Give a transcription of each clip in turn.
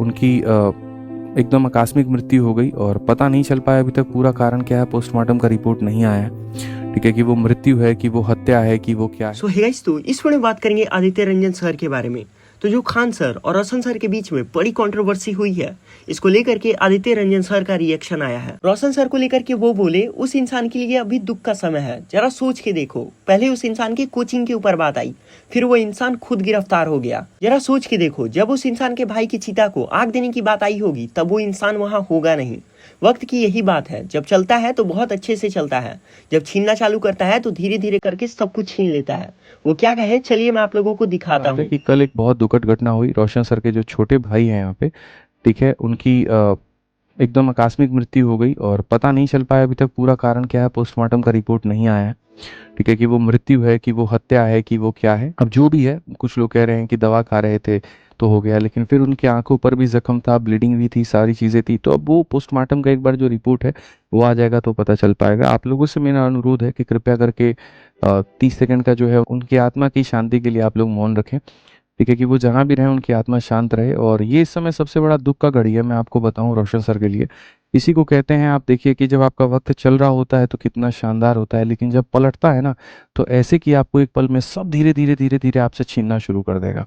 उनकी एकदम आकस्मिक मृत्यु हो गई और पता नहीं चल पाया अभी तक पूरा कारण क्या है। पोस्टमार्टम का रिपोर्ट नहीं आया है, ठीक है, कि वो मृत्यु है कि वो हत्या है कि वो क्या है। सो हे गाइस, तो इस वीडियो में बात करेंगे आदित्य रंजन सर के बारे में। तो जो खान सर और रोशन सर के बीच में बड़ी कंट्रोवर्सी हुई है, इसको लेकर के आदित्य रंजन सर का रिएक्शन आया है। रोशन सर को लेकर के वो बोले, उस इंसान के लिए अभी दुख का समय है, जरा सोच के देखो। पहले उस इंसान की कोचिंग के ऊपर बात आई, फिर वो इंसान खुद गिरफ्तार हो गया। जरा सोच के देखो, जब उस इंसान के भाई की चिता को आग देने की बात आई होगी, तब वो इंसान वहां होगा नहीं। वक्त की यही बात है, जब चलता है तो बहुत अच्छे से चलता है, जब छीनना चालू करता है तो धीरे धीरे करके सब कुछ छीन लेता है। वो क्या कहे, चलिए मैं आप लोगों को दिखाता हूँ। कि कल एक बहुत दुखद घटना हुई। रोशन सर के जो छोटे भाई हैं यहाँ पे, ठीक है, उनकी एकदम आकस्मिक मृत्यु हो गई और पता नहीं चल पाया अभी तक पूरा कारण क्या है। पोस्टमार्टम का रिपोर्ट नहीं आया है, ठीक है, कि वो मृत्यु है कि वो हत्या है कि वो क्या है। अब जो भी है, कुछ लोग कह रहे हैं कि दवा खा रहे थे तो हो गया, लेकिन फिर उनकी आंखों पर भी जख्म था, ब्लीडिंग भी थी, सारी चीज़ें थी। तो अब वो पोस्टमार्टम का एक बार जो रिपोर्ट है वो आ जाएगा तो पता चल पाएगा। आप लोगों से मेरा अनुरोध है कि कृपया करके 30 सेकंड का जो है उनकी आत्मा की शांति के लिए आप लोग मौन रखें, ठीक है, कि वो जहाँ भी रहें उनकी आत्मा शांत रहे। और ये इस समय सबसे बड़ा दुख का घड़ी है, मैं आपको बताऊं, रोशन सर के लिए। इसी को कहते हैं, आप देखिए कि जब आपका वक्त चल रहा होता है तो कितना शानदार होता है, लेकिन जब पलटता है ना, तो ऐसे कि आपको एक पल में सब धीरे धीरे धीरे धीरे आपसे छीनना शुरू कर देगा।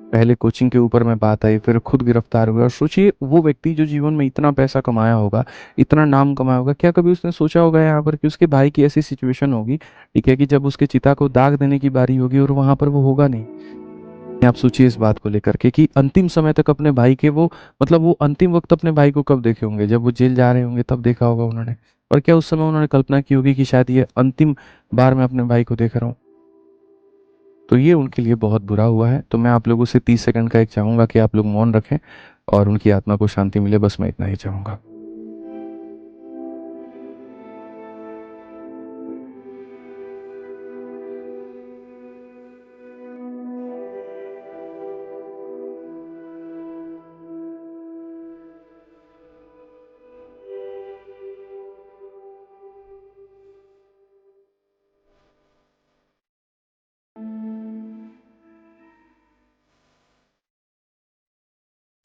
पहले कोचिंग के ऊपर में बात आई, फिर खुद गिरफ्तार हुए। और सोचिए, वो व्यक्ति जो जीवन में इतना पैसा कमाया होगा, इतना नाम कमाया होगा, क्या कभी उसने सोचा होगा यहाँ पर कि उसके भाई की ऐसी सिचुएशन होगी, ठीक है, कि जब उसके चिता को दाग देने की बारी होगी और वहां पर वो होगा नहीं। आप सोचिए इस बात को लेकर के कि अंतिम समय तक अपने भाई के वो, मतलब वो अंतिम वक्त अपने भाई को कब देखे होंगे, जब वो जेल जा रहे होंगे तब देखा होगा उन्होंने। और क्या उस समय उन्होंने कल्पना की होगी कि शायद ये अंतिम बार मैं अपने भाई को देख रहा हूँ। तो ये उनके लिए बहुत बुरा हुआ है। तो मैं आप लोगों से 30 सेकंड का एक चाहूंगा कि आप लोग मौन रखें और उनकी आत्मा को शांति मिले, बस मैं इतना ही चाहूंगा।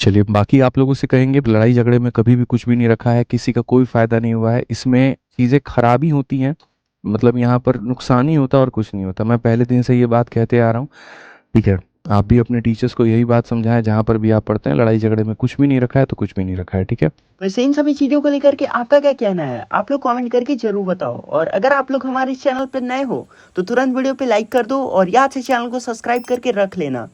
चलिए, बाकी आप लोगों से कहेंगे, लड़ाई झगड़े में कभी भी कुछ भी नहीं रखा है, किसी का कोई फायदा नहीं हुआ है, इसमें चीज़ें खराब ही होती हैं। मतलब यहाँ पर नुकसान ही होता और कुछ नहीं होता। मैं पहले दिन से ये बात कहते आ रहा हूँ, ठीक है। आप भी अपने टीचर्स को यही बात समझाएं, जहाँ पर भी आप पढ़ते हैं, लड़ाई झगड़े में कुछ भी नहीं रखा है तो कुछ भी नहीं रखा है, ठीक है। वैसे इन सभी चीजों को लेकर के आपका क्या कहना है, आप लोग कमेंट करके जरूर बताओ। और अगर आप लोग हमारे इस चैनल पर नए हो तो तुरंत वीडियो पे लाइक कर दो और याद से चैनल को सब्सक्राइब करके रख लेना।